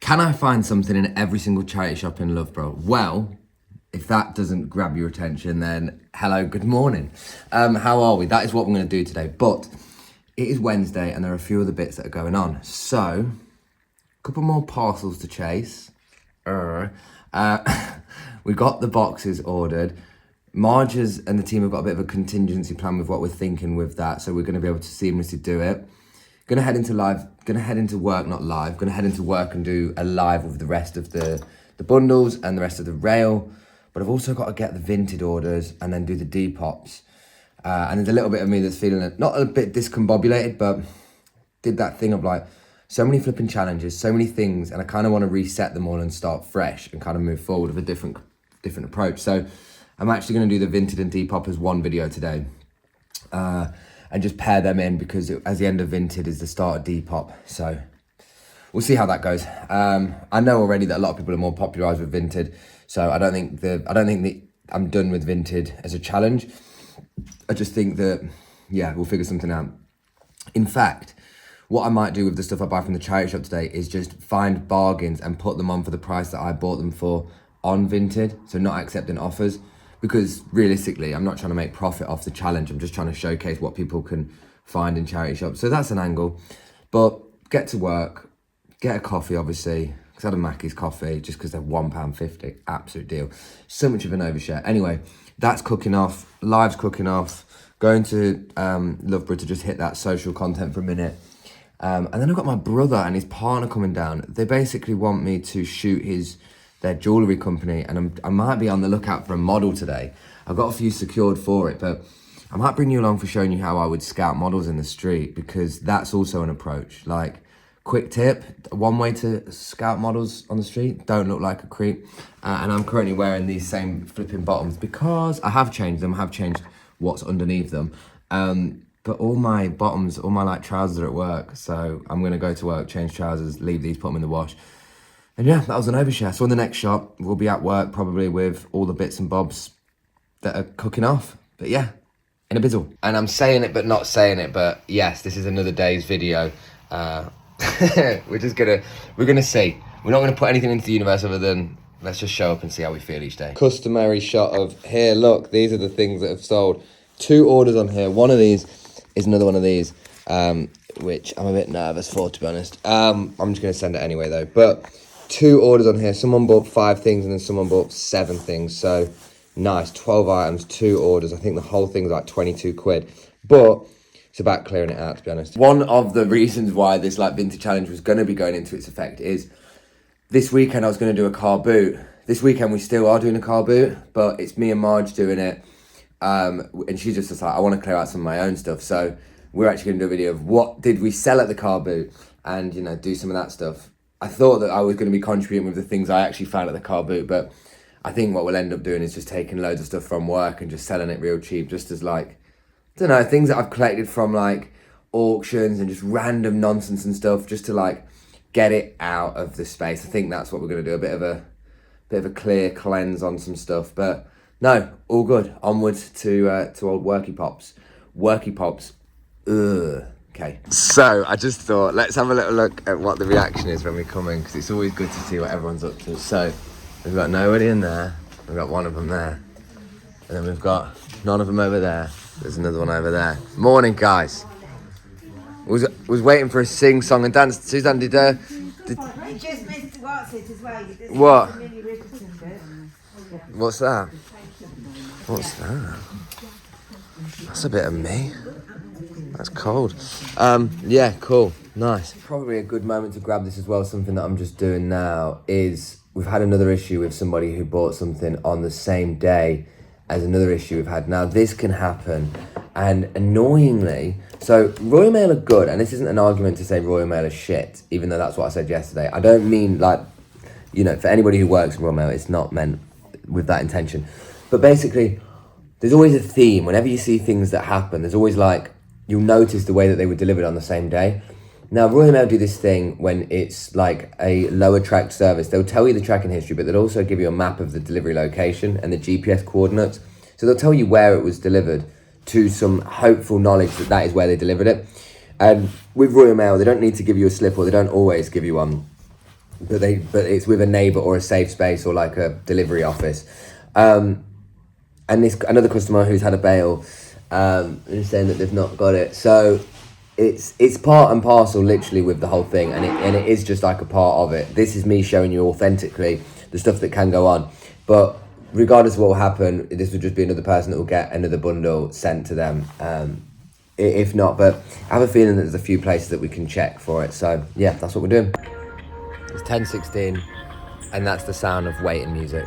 Can I find something in every single charity shop in Loughborough? Well, if that doesn't grab your attention, then hello, good morning. How are we? That is what we're going to do today. But it is Wednesday and there are a few other bits that are going on. So, a couple more parcels to chase. We got the boxes ordered. Marge and the team have got a bit of a contingency plan with what we're thinking with that. So we're going to be able to seamlessly do it. Gonna head into work and do a live with the rest of the bundles and the rest of the rail. But I've also got to get the Vinted orders and then do the Depops. And there's a little bit of me that's feeling not a bit discombobulated, but did that thing of like, so many flipping challenges, so many things, and I kind of want to reset them all and start fresh and kind of move forward with a different approach. So I'm actually going to do the Vinted and Depop as one video today. And just pair them in because as the end of Vinted is the start of Depop. So we'll see how that goes. I know already that a lot of people are more popularised with Vinted. So I don't think I'm done with Vinted as a challenge. I just think that, yeah, we'll figure something out. In fact, what I might do with the stuff I buy from the charity shop today is just find bargains and put them on for the price that I bought them for on Vinted. So not accepting offers. Because realistically, I'm not trying to make profit off the challenge. I'm just trying to showcase what people can find in charity shops. So that's an angle. But get to work, get a coffee, obviously. Because I had a Mackey's coffee just because they're £1.50. Absolute deal. So much of an overshare. Anyway, that's cooking off. Live's cooking off. Going to Loughborough to just hit that social content for a minute. And then I've got my brother and his partner coming down. They basically want me to shoot their jewellery company, and I might be on the lookout for a model today. I've got a few secured for it, but I might bring you along for showing you how I would scout models in the street, because that's also an approach. Like, quick tip, one way to scout models on the street, don't look like a creep. And I'm currently wearing these same flipping bottoms because I have changed them, I have changed what's underneath them. But all my bottoms, all my like trousers are at work, so I'm gonna go to work, change trousers, leave these, put them in the wash. And yeah, that was an overshare. So in the next shop, we'll be at work probably with all the bits and bobs that are cooking off. But yeah, in a bizzle. And I'm saying it but not saying it, but yes, this is another day's video. We're gonna see. We're not gonna put anything into the universe other than let's just show up and see how we feel each day. Customary shot of, here, look, these are the things that have sold. 2 orders on here. One of these is another one of these, which I'm a bit nervous for, to be honest. I'm just gonna send it anyway though. But 2 orders on here. Someone bought 5 things and then someone bought 7 things. So nice, 12 items, 2 orders. I think the whole thing's like 22 quid. But it's about clearing it out, to be honest. One of the reasons why this like Vintage Challenge was going to be going into its effect is this weekend I was going to do a car boot. This weekend we still are doing a car boot, but it's me and Marge doing it. And she's just like, I want to clear out some of my own stuff. So we're actually going to do a video of what did we sell at the car boot and, you know, do some of that stuff. I thought that I was going to be contributing with the things I actually found at the car boot, but I think what we'll end up doing is just taking loads of stuff from work and just selling it real cheap, just as like, I don't know, things that I've collected from like auctions and just random nonsense and stuff, just to like get it out of the space. I think that's what we're going to do, a bit of a clear cleanse on some stuff. But no, all good. Onwards to old Worky Pops. Worky Pops. Ugh. Okay, so I just thought, let's have a little look at what the reaction is when we come in, because it's always good to see what everyone's up to. So we've got nobody in there, we've got one of them there, and then we've got none of them over there. There's another one over there. Morning, guys. Was waiting for a sing, song and dance. Suzanne, did you just missed what's it as well? what? What's that? What's that? That's a bit of me. That's cold. Yeah, cool. Nice. Probably a good moment to grab this as well. Something that I'm just doing now is we've had another issue with somebody who bought something on the same day as another issue we've had. Now, this can happen. And annoyingly, so Royal Mail are good. And this isn't an argument to say Royal Mail is shit, even though that's what I said yesterday. I don't mean like, you know, for anybody who works in Royal Mail, it's not meant with that intention. But basically, there's always a theme. Whenever you see things that happen, there's always like, you'll notice the way that they were delivered on the same day. Now, Royal Mail do this thing when it's like a lower tracked service. They'll tell you the tracking history, but they'll also give you a map of the delivery location and the GPS coordinates. So they'll tell you where it was delivered to some hopeful knowledge that that is where they delivered it. And with Royal Mail, they don't need to give you a slip, or they don't always give you one. but it's with a neighbour or a safe space or like a delivery office. And another customer who's had a bail is saying that they've not got it. So it's part and parcel literally with the whole thing, and it is just like a part of it. This is me showing you authentically the stuff that can go on, but regardless of what will happen, this will just be another person that will get another bundle sent to them. If not, but I have a feeling that there's a few places that we can check for it. So yeah, that's what we're doing. It's 10:16, and that's the sound of waiting music.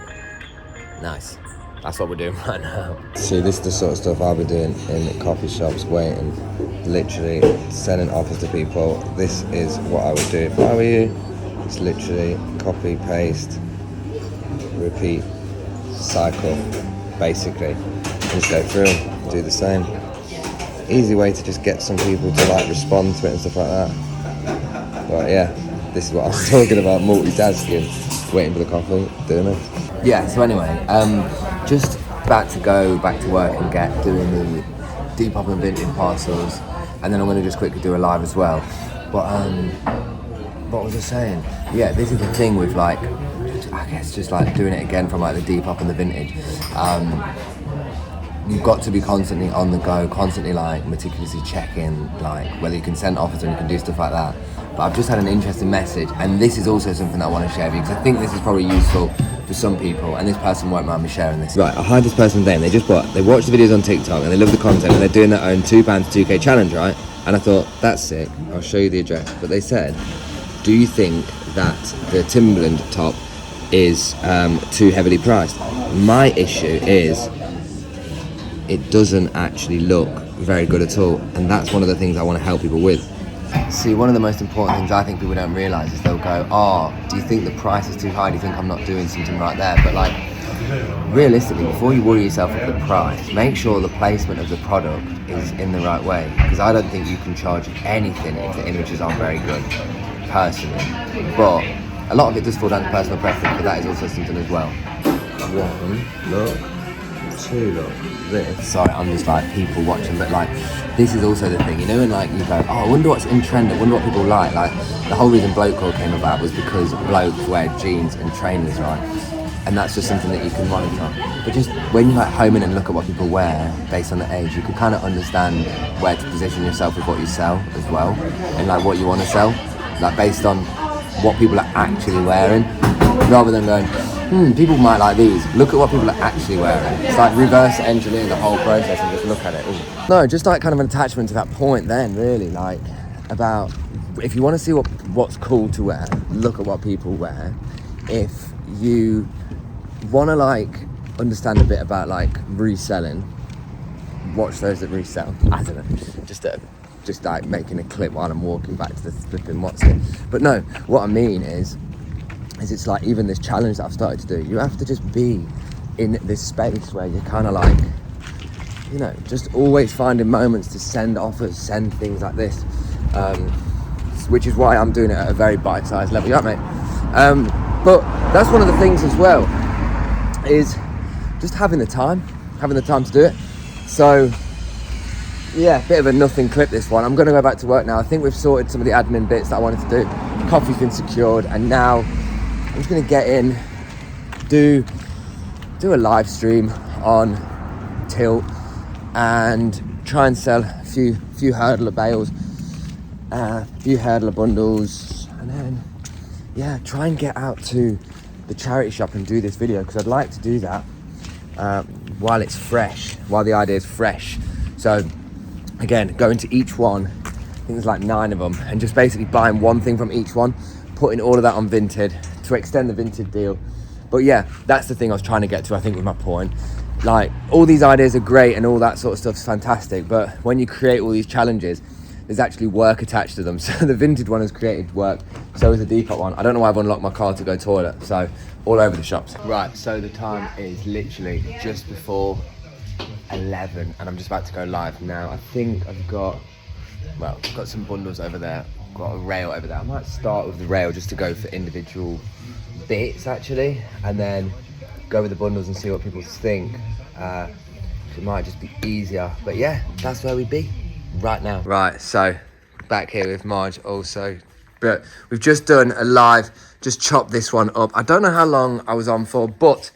Nice. That's what we're doing right now. See, this is the sort of stuff I'll be doing in coffee shops, waiting, literally sending offers to people. This is what I would do if I were you. It's literally copy, paste, repeat, cycle, basically. Just go through, do the same. Easy way to just get some people to like respond to it and stuff like that. But yeah, this is what I was talking about, multitasking, waiting for the coffee, doing it. Yeah, so anyway, just about to go back to work and get doing the Depop and Vinted parcels, and then I'm going to just quickly do a live as well. But what was I saying? Yeah, this is the thing with like, I guess just like doing it again from like the Depop and the Vintage. You've got to be constantly on the go, constantly like meticulously checking like whether you can send offers and you can do stuff like that. But I've just had an interesting message, and this is also something that I want to share with you because I think this is probably useful for some people, and this person won't mind me sharing this. Right, I hired this person's name. They watched the videos on TikTok and they love the content, and they're doing their own £2 to 2k challenge, right? And I thought, that's sick, I'll show you the address. But they said, do you think that the Timberland top is too heavily priced? My issue is it doesn't actually look very good at all, and that's one of the things I want to help people with. See, one of the most important things I think people don't realise is they'll go, oh, do you think the price is too high? Do you think I'm not doing something right there? But like, realistically, before you worry yourself with the price, make sure the placement of the product is in the right way, because I don't think you can charge anything if the images aren't very good, personally. But a lot of it does fall down to personal preference, but that is also something as well. One, look. Two, look. This. Sorry, I'm just like people watching, but like, this is also the thing, you know, and like you go, oh, I wonder what's in trend, I wonder what people like. Like, the whole reason bloke call came about was because blokes wear jeans and trainers, right? And that's just something that you can monitor. But just when you like home in and look at what people wear based on the age, you can kind of understand where to position yourself with what you sell as well, and like what you want to sell, like based on what people are actually wearing, rather than going, people might like these. Look at what people are actually wearing. It's like reverse engineer the whole process and just look at it. Ooh. No, just like kind of an attachment to that point then, really, like about if you want to see what's cool to wear, look at what people wear. If you want to like understand a bit about like reselling, watch those that resell. I don't know, just like making a clip while I'm walking back to the flipping what's it. But no, what I mean is it's like even this challenge that I've started to do, you have to just be in this space where you're kind of like, you know, just always finding moments to send offers, send things like this, which is why I'm doing it at a very bite-sized level. Yeah, mate. But that's one of the things as well, is just having the time to do it. So yeah, bit of a nothing clip this one. I'm going to go back to work now. I think we've sorted some of the admin bits that I wanted to do. Coffee's been secured, and now I'm just going to get in, do a live stream on Tilt, and try and sell a few hurdler bales, a few hurdler bundles, and then yeah, try and get out to the charity shop and do this video, because I'd like to do that while it's fresh, while the idea is fresh. So again, going to each one, I think there's like 9 of them, and just basically buying one thing from each one, putting all of that on Vinted to extend the Vinted deal. But yeah, that's the thing I was trying to get to, I think, with my point. Like, all these ideas are great and all that sort of stuff's fantastic, but when you create all these challenges, there's actually work attached to them. So the Vinted one has created work, so is the Depop one. I don't know why I've unlocked my car to go toilet, so all over the shops. Right, so the time is literally just before 11, and I'm just about to go live now. I think I've got some bundles over there, got a rail over there. I might start with the rail just to go for individual bits actually, and then go with the bundles and see what people think. It might just be easier, but yeah, that's where we'd be right now. Right, so back here with Marge, also But we've just done a live, just chopped this one up. I don't know how long I was on for, but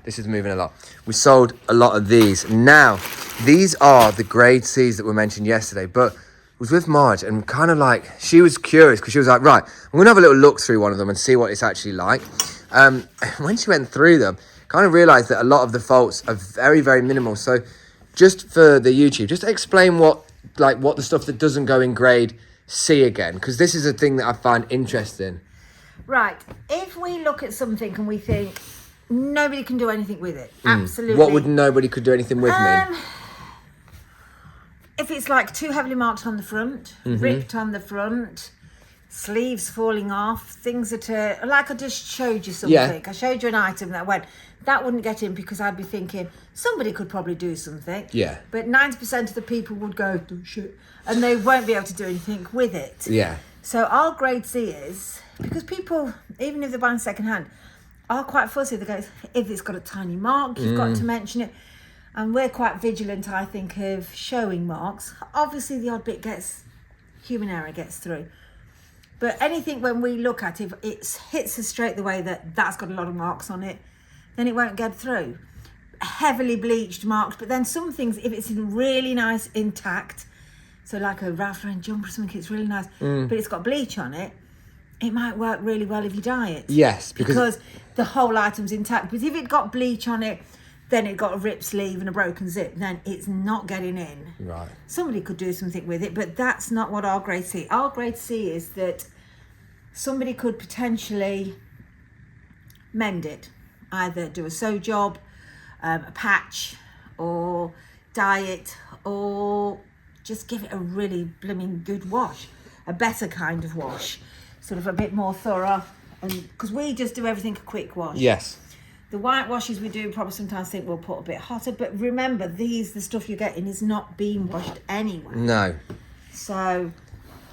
this is moving a lot. We sold a lot of these. Now, these are the grade C's that were mentioned yesterday, but I was with Marge and kind of like, she was curious because she was like, right, I'm going to have a little look through one of them and see what it's actually like. When she went through them, kind of realised that a lot of the faults are very, very minimal. So just for the YouTube, just explain what the stuff that doesn't go in grade C again, because this is a thing that I find interesting. Right. If we look at something and we think nobody can do anything with it, absolutely. What would nobody could do anything with mean? If it's like too heavily marked on the front, ripped on the front, sleeves falling off, things that are like I just showed you something. Yeah. I showed you an item that wouldn't get in because I'd be thinking somebody could probably do something. Yeah. But 90% of the people would go, "Do shit," and they won't be able to do anything with it. Yeah. So our grade C is, because people, even if they're buying second hand, are quite fussy. They go, if it's got a tiny mark, you've got to mention it. And we're quite vigilant, I think, of showing marks. Obviously, the odd bit human error gets through. But anything when we look at it, it hits us straight the way that's got a lot of marks on it, then it won't get through. Heavily bleached marks, but then some things, if it's in really nice intact, so like a Ralph Lauren jumper or something, it's really nice, but it's got bleach on it, it might work really well if you dye it. Yes, because the whole item's intact. But if it got bleach on it, then it got a ripped sleeve and a broken zip, then it's not getting in. Right. Somebody could do something with it, but that's not what our grade C. Our grade C is that somebody could potentially mend it, either do a sew job, a patch, or dye it, or just give it a really blooming good wash, a better kind of wash, sort of a bit more thorough, and because we just do everything a quick wash. Yes. The white washes we do probably sometimes think we'll put a bit hotter, but remember, the stuff you're getting is not being washed anyway. No. So.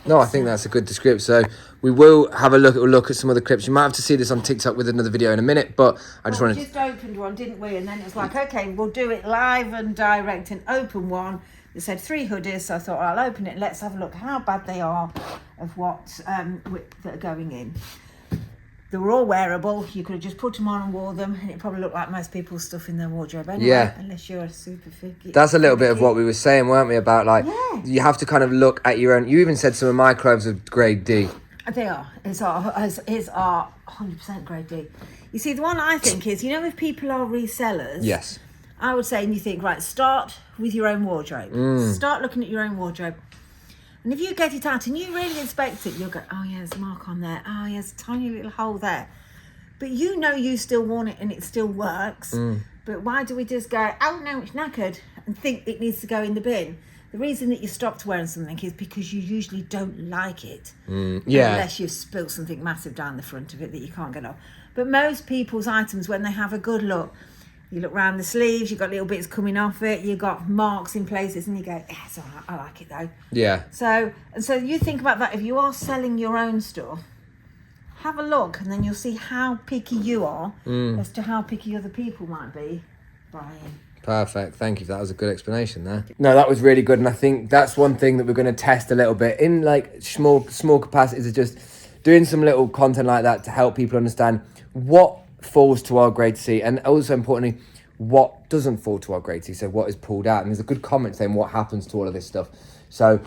No, I think that's a good description. So we will have a look at some of the clips. You might have to see this on TikTok with another video in a minute, but I just wanted. We just opened one, didn't we? And then it was like, okay, we'll do it live and direct and open one. It said 3 hoodies, so I thought, well, I'll open it and let's have a look how bad they are of what that are going in. They were all wearable. You could have just put them on and wore them, and it probably looked like most people's stuff in their wardrobe anyway. Yeah. Unless you're a super figgy. That's a little bit of what we were saying, weren't we? About you have to kind of look at your own. You even said some of my clothes are grade D. They are. It's our 100% grade D. You see, the one I think is, if people are resellers. Yes. I would say, and you think, right, start with your own wardrobe. Start looking at your own wardrobe. And if you get it out and you really inspect it, you'll go, oh yeah, there's a mark on there. Oh yeah, there's a tiny little hole there. But you still worn it and it still works. But why do we just go, oh no, it's knackered, and think it needs to go in the bin? The reason that you stopped wearing something is because you usually don't like it. Unless you've spilled something massive down the front of it that you can't get off. But most people's items, when they have a good look, you look around the sleeves, you've got little bits coming off it, you've got marks in places, and you go, yeah, it's all right, I like it though. Yeah. So you think about that. If you are selling your own stuff, have a look, and then you'll see how picky you are as to how picky other people might be buying. Perfect. Thank you. That was a good explanation there. No, that was really good, and I think that's one thing that we're going to test a little bit in like small capacities, is just doing some little content like that to help people understand what falls to our grade C, and also importantly what doesn't fall to our grade C, so what is pulled out. And there's a good comment saying what happens to all of this stuff, so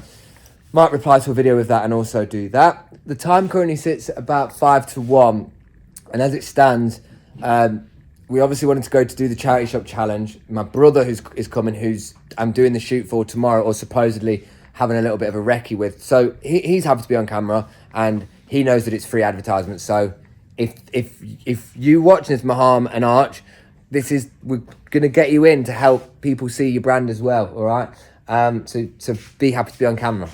might reply to a video with that and also do that. The time currently sits at about 5 to 1, and as it stands, we obviously wanted to go to do the charity shop challenge. My brother is coming, I'm doing the shoot for tomorrow, or supposedly having a little bit of a recce with, so he's happy to be on camera, and he knows that it's free advertisement. So if you watching this, Maham and Arch, we're gonna get you in to help people see your brand as well. All right. So be happy to be on camera.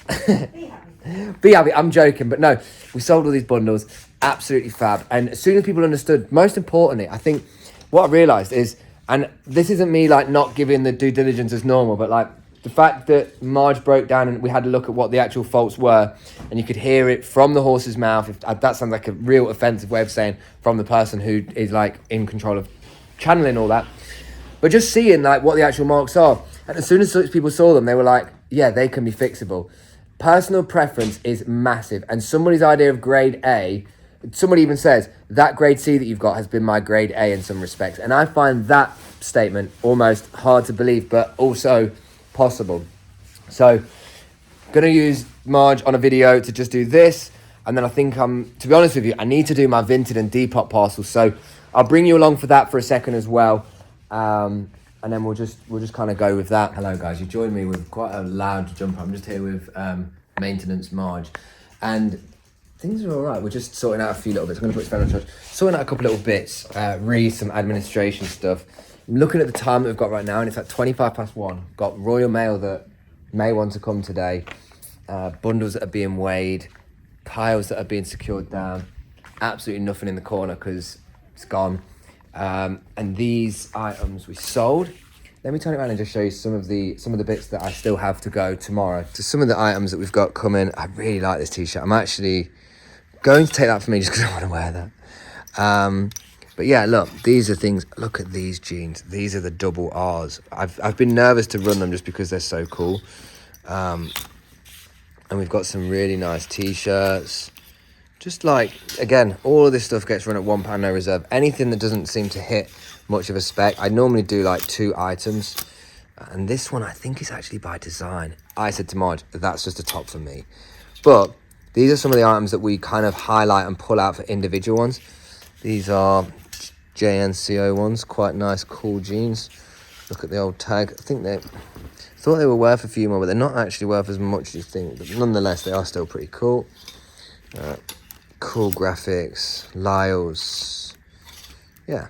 Be happy. I'm joking, but no, we sold all these bundles, absolutely fab. And as soon as people understood, most importantly, I think what I realised is, and this isn't me like not giving the due diligence as normal, but like the fact that Marge broke down and we had to look at what the actual faults were, and you could hear it from the horse's mouth. That sounds like a real offensive way of saying from the person who is like in control of channeling all that. But just seeing like what the actual marks are. And as soon as people saw them, they were like, yeah, they can be fixable. personal preference is massive. And somebody's idea of grade A, somebody even says, that grade C that you've got has been my grade A in some respects. And I find that statement almost hard to believe, but also possible. So, gonna use Marge on a video to just do this. And then I think to be honest with you, I need to do my Vinted and Depop parcels. So I'll bring you along for that for a second as well. And then we'll just kind of go with that. Hello guys, you joined me with quite a loud jumper. I'm just here with maintenance Marge. And things are all right. We're just sorting out a few little bits. I'm gonna put this phone on charge. Sorting out a couple little bits, some administration stuff. I'm looking at the time that we've got right now and it's like 1:25. Got Royal Mail that may want to come today. Bundles that are being weighed. Piles that are being secured down, absolutely nothing in the corner because it's gone. And these items we sold. Let me turn it around and just show you some of the bits that I still have to go tomorrow. So some of the items that we've got coming. I really like this t-shirt. I'm actually going to take that for me just because I want to wear that. But yeah, look, these are things. Look at these jeans. These are the double R's. I've been nervous to run them just because they're so cool. And we've got some really nice t-shirts. Just like, again, all of this stuff gets run at £1 no reserve. Anything that doesn't seem to hit much of a spec. I normally do like 2 items. And this one I think is actually by design. I said to Marge, that's just a top for me. But these are some of the items that we kind of highlight and pull out for individual ones. These are JNCO ones, quite nice, cool jeans. Look at the old tag. I think thought they were worth a few more, but they're not actually worth as much as you think. But nonetheless, they are still pretty cool. Cool graphics, Lyles. Yeah,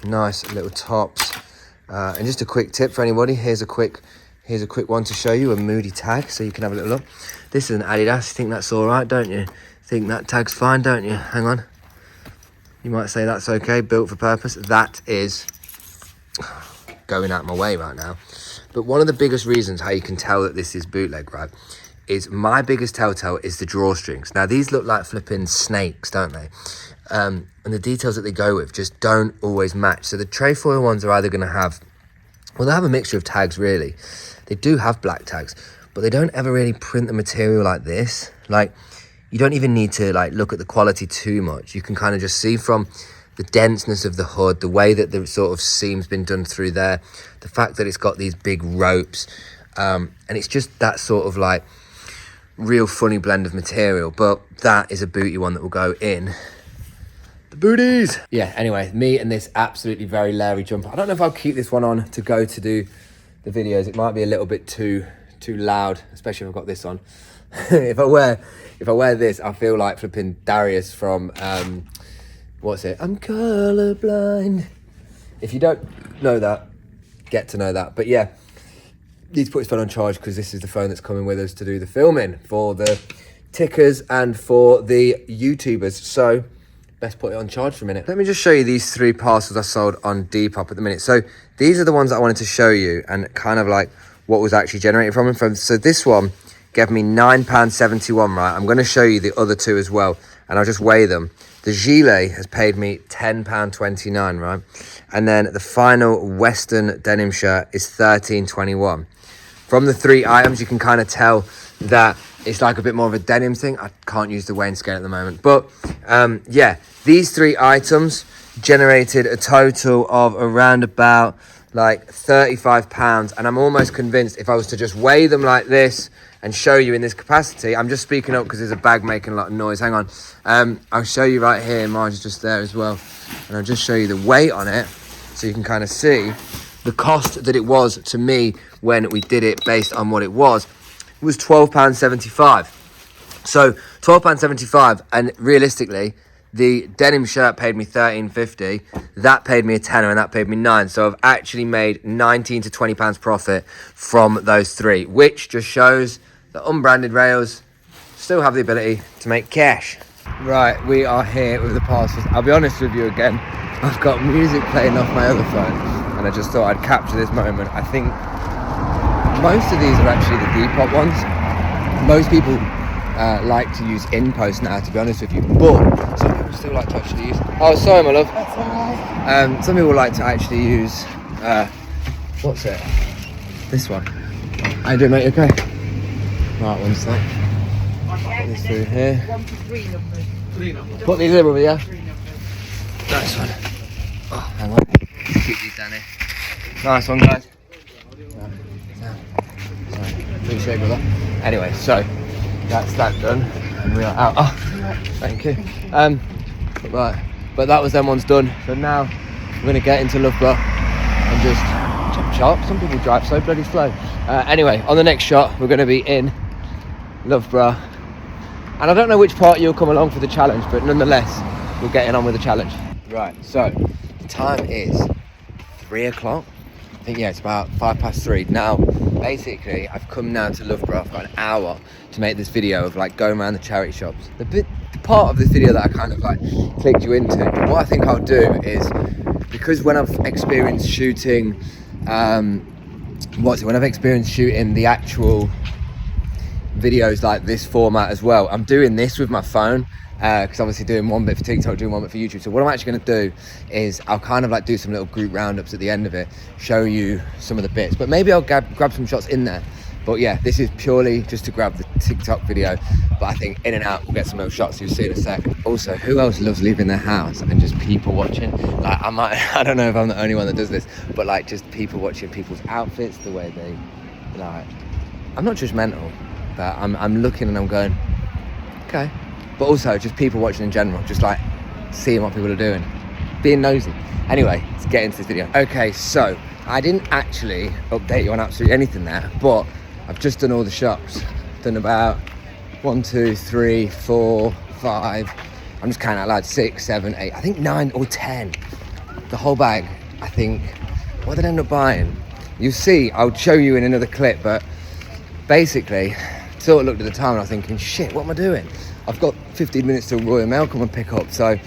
nice little tops. And just a quick tip for anybody. Here's a quick one to show you, a Moody tag, so you can have a little look. This is an Adidas. You think that's all right, don't you? Think that tag's fine, don't you? Hang on. You might say that's okay, built for purpose. That is going out my way right now. But one of the biggest reasons how you can tell that this is bootleg, right, is my biggest telltale is the drawstrings. Now, these look like flipping snakes, don't they? And the details that they go with just don't always match. So the trefoil ones are either going to have, well, they have a mixture of tags, really. They do have black tags, but they don't ever really print the material like this. Like, you don't even need to, like, look at the quality too much. You can kind of just see from the denseness of the hood, the way that the sort of seam's been done through there, the fact that it's got these big ropes, and it's just that sort of like real funny blend of material. But that is a booty one that will go in the booties. Yeah, anyway, me and this absolutely very Larry jumper. I don't know if I'll keep this one on to go to do the videos. It might be a little bit too loud, especially if I've got this on. if I wear this, I feel like flipping Darius from what's it? I'm colorblind. If you don't know that, get to know that. But yeah, need to put his phone on charge because this is the phone that's coming with us to do the filming for the tickers and for the YouTubers. So best put it on charge for a minute. Let me just show you these 3 parcels I sold on Depop at the minute. So these are the ones that I wanted to show you and kind of like what was actually generated from them. So this one gave me £9.71, right? I'm going to show you the other 2 as well, and I'll just weigh them. The gilet has paid me £10.29, right? And then the final Western denim shirt is £13.21. From the 3 items, you can kind of tell that it's like a bit more of a denim thing. I can't use the weighing scale at the moment. But yeah, these 3 items generated a total of around about like £35. And I'm almost convinced if I was to just weigh them like this and show you in this capacity, I'm just speaking up because there's a bag making a lot of noise. Hang on. I'll show you right here. Marge is just there as well. And I'll just show you the weight on it so you can kind of see the cost that it was to me when we did it based on what it was £12.75. So £12.75, and realistically, the denim shirt paid me £13.50. That paid me a tenner, and that paid me £9. So I've actually made £19 to £20 profit from those 3, which just shows that unbranded rails still have the ability to make cash. Right, we are here with the parcels. I'll be honest with you again, I've got music playing off my other phone, and I just thought I'd capture this moment. I think most of these are actually the Depop ones. Most people like to use InPost now, to be honest with you, but some people still like to actually use... Oh, sorry, my love. That's all right. Some people like to actually use... what's it? This one. How you doing, mate? Okay? Right, one sec. Put this through here. 1 for 3 numbers. 3 numbers. Put these in, brother, yeah? 3 numbers. Nice one. Oh, hang on. Keep these down here. Nice one, guys. Sorry. Appreciate it, brother. Anyway, so that's that done, and we are out. Oh, thank you. Right, but that was them ones done. So now we're gonna get into Loughborough and just chop chop. Some people drive so bloody slow. Anyway, on the next shot, we're gonna be in Loughborough, and I don't know which part you'll come along for the challenge, but nonetheless, we're getting on with the challenge. Right, so the time is 3 o'clock. I think, yeah, it's about 3:05. Now, basically, I've come now to Loughborough. I've got an hour to make this video of like going around the charity shops. The part of this video that I kind of like clicked you into, what I think I'll do is, because when I've experienced shooting, when I've experienced shooting the actual videos like this format as well, I'm doing this with my phone. Because obviously doing one bit for TikTok, doing one bit for YouTube. So what I'm actually going to do is I'll kind of like do some little group roundups at the end of it, show you some of the bits, but maybe I'll grab some shots in there. But yeah, this is purely just to grab the TikTok video, but I think in and out we'll get some little shots you'll see in a sec. Also, who else loves leaving their house and just people watching? Like I don't know if I'm the only one that does this, but like just people watching people's outfits, the way they like. I'm not judgmental, but I'm looking and I'm going, okay. But also just people watching in general, just like seeing what people are doing, being nosy. Anyway, let's get into this video. Okay, so I didn't actually update you on absolutely anything there, but I've just done all the shops. Done about 1, 2, 3, 4, 5. I'm just counting out loud, 6, 7, 8, I think 9 or 10. The whole bag, I think. What did I end up buying? You'll see, I'll show you in another clip, but basically, sort of looked at the time and I was thinking, shit, what am I doing? I've got 15 minutes till Royal Mail come and pick up, so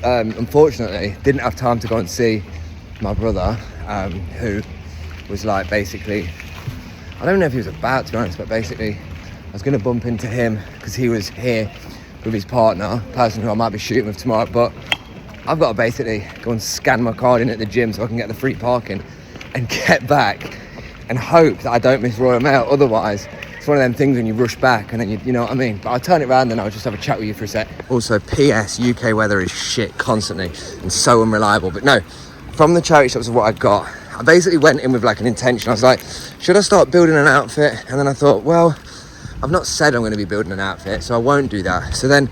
unfortunately didn't have time to go and see my brother, who was like basically, I don't know if he was about, to be honest, but basically I was going to bump into him because he was here with his partner, person who I might be shooting with tomorrow, but I've got to basically go and scan my card in at the gym so I can get the free parking and get back and hope that I don't miss Royal Mail. Otherwise, it's one of them things when you rush back and then you know what I mean. But I'll turn it around and I'll just have a chat with you for a sec. Also, PS, UK weather is shit constantly and so unreliable. But no, from the charity shops of what I got, I basically went in with like an intention. I was like, should I start building an outfit? And then I thought, well, I've not said I'm going to be building an outfit, so I won't do that. So then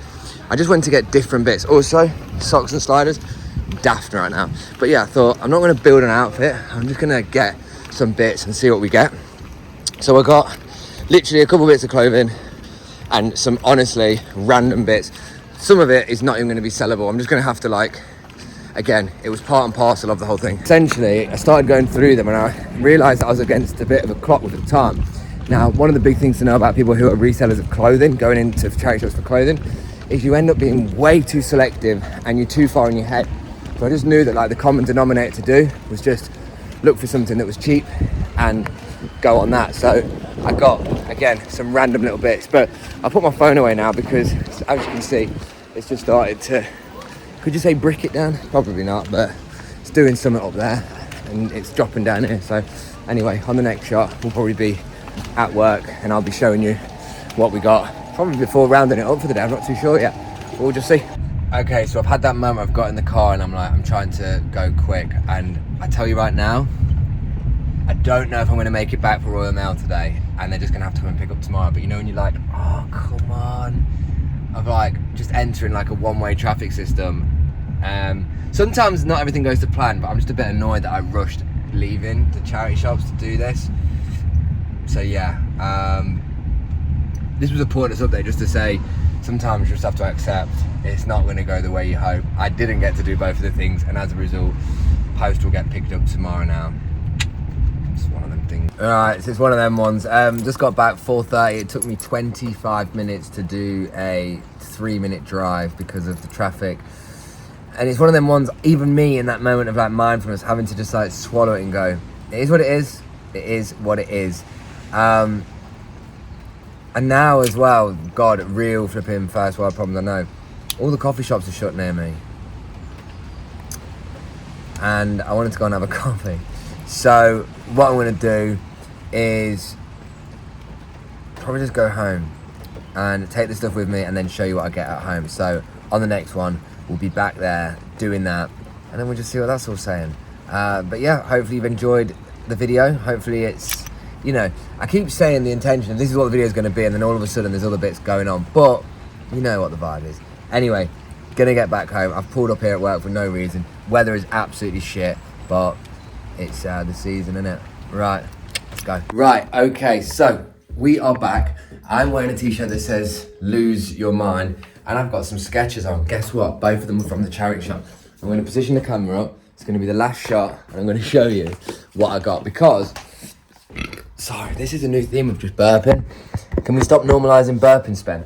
I just went to get different bits. Also, socks and sliders, daft right now. But yeah, I thought I'm not going to build an outfit. I'm just going to get some bits and see what we get. So I got literally a couple bits of clothing and some honestly random bits. Some of it is not even going to be sellable. I'm just going to have to like, again, it was part and parcel of the whole thing. Essentially, I started going through them and I realised I was against a bit of a clock with the time. Now, one of the big things to know about people who are resellers of clothing, going into charity shops for clothing, is you end up being way too selective and you're too far in your head. So I just knew that like the common denominator to do was just look for something that was cheap and go on that. So I got, again, some random little bits, but I put my phone away now because, as you can see, it's just started to, could you say brick it down? Probably not, but it's doing something up there and it's dropping down here. So anyway, on the next shot, we'll probably be at work and I'll be showing you what we got, probably before rounding it up for the day. I'm not too sure yet, but we'll just see. Okay, so I've had that moment, I've got in the car and I'm trying to go quick, and I tell you right now, I don't know if I'm going to make it back for Royal Mail today and they're just going to have to come and pick up tomorrow. But you know when you're like, oh, come on. Of like just entering like a one-way traffic system. Sometimes not everything goes to plan, but I'm just a bit annoyed that I rushed leaving the charity shops to do this. So yeah, this was a pointless update just to say, sometimes you just have to accept it's not going to go the way you hope. I didn't get to do both of the things, and as a result, post will get picked up tomorrow now. It's one of them things. Alright, so it's one of them ones. Just got back 4:30. It took me 25 minutes to do a 3-minute drive because of the traffic. And it's one of them ones, even me in that moment of like mindfulness, having to just like swallow it and go, it is what it is. It is what it is. And now as well, God, real flipping first world problems, I know. All the coffee shops are shut near me. And I wanted to go and have a coffee. So what I'm gonna do is probably just go home and take the stuff with me and then show you what I get at home. So on the next one, we'll be back there doing that, and then we'll just see what that's all saying. But yeah, hopefully you've enjoyed the video. Hopefully it's, you know, I keep saying the intention, this is what the video is going to be, and then all of a sudden there's other bits going on, but you know what the vibe is. Anyway, gonna get back home. I've pulled up here at work for no reason. Weather is absolutely shit, but it's the season, isn't it? Right, let's go. Right, okay, so we are back. I'm wearing a t-shirt that says lose your mind, and I've got some Skechers on. Guess what? Both of them are from the charity shop. I'm going to position the camera up. It's going to be the last shot, and I'm going to show you what I got, because, sorry, this is a new theme of just burping. Can we stop normalising burping, Spen?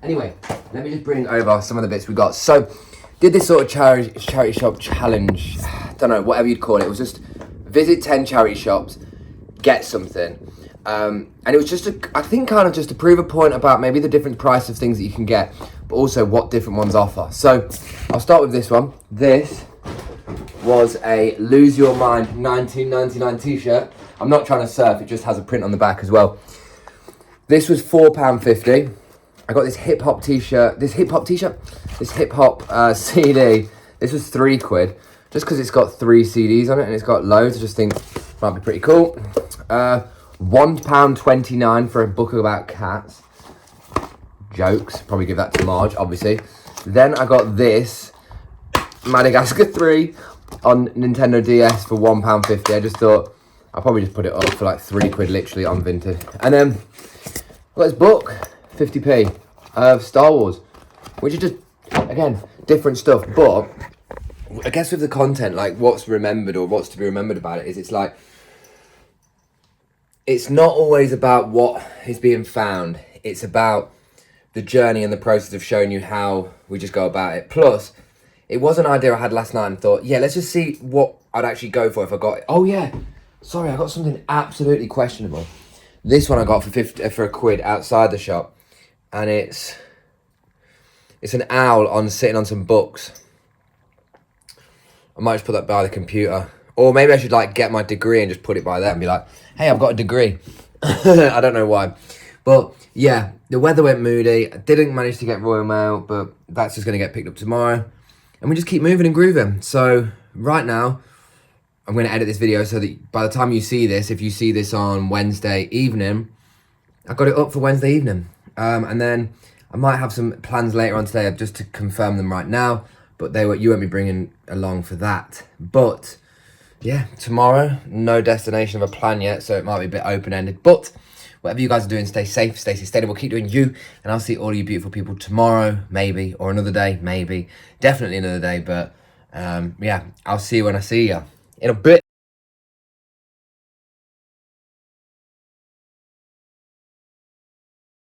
Anyway, let me just bring over some of the bits we got. So, did this sort of charity shop challenge, don't know, whatever you'd call it. It was just visit 10 charity shops, get something. And it was just, I think, kind of just to prove a point about maybe the different price of things that you can get, but also what different ones offer. So, I'll start with this one. This was a Lose Your Mind 1999 t-shirt. I'm not trying to surf, it just has a print on the back as well. This was £4.50. I got this hip hop t-shirt, this hip hop CD. This was £3, just because it's got 3 CDs on it and it's got loads. I just think might be pretty cool. £1.29 for a book about cats. Jokes, probably give that to Marge, obviously. Then I got this Madagascar 3 on Nintendo DS for £1.50. I just thought I'll probably just put it up for like £3 literally on Vinted. And then I got this book, 50p, of Star Wars, which is just, again, different stuff. But I guess with the content, like what's remembered or what's to be remembered about it is it's like, it's not always about what is being found. It's about the journey and the process of showing you how we just go about it. Plus, it was an idea I had last night and thought, yeah, let's just see what I'd actually go for if I got it. Oh yeah, sorry, I got something absolutely questionable. This one I got for £1 outside the shop, and it's an owl sitting on some books. I might just put that by the computer, or maybe I should like get my degree and just put it by there and be like, hey, I've got a degree. I don't know why, but yeah, the weather went moody. I didn't manage to get Royal Mail, but that's just going to get picked up tomorrow, and we just keep moving and grooving. So right now, I'm going to edit this video so that by the time you see this, if you see this on Wednesday evening, I got it up for Wednesday evening. And then I might have some plans later on today just to confirm them right now, but you won't be bringing along for that. But yeah, tomorrow, no destination of a plan yet, so it might be a bit open-ended. But whatever you guys are doing, stay safe, stay sustainable, keep doing you, and I'll see all you beautiful people tomorrow, maybe, or another day, maybe. Definitely another day, but yeah, I'll see you when I see you. In a bit.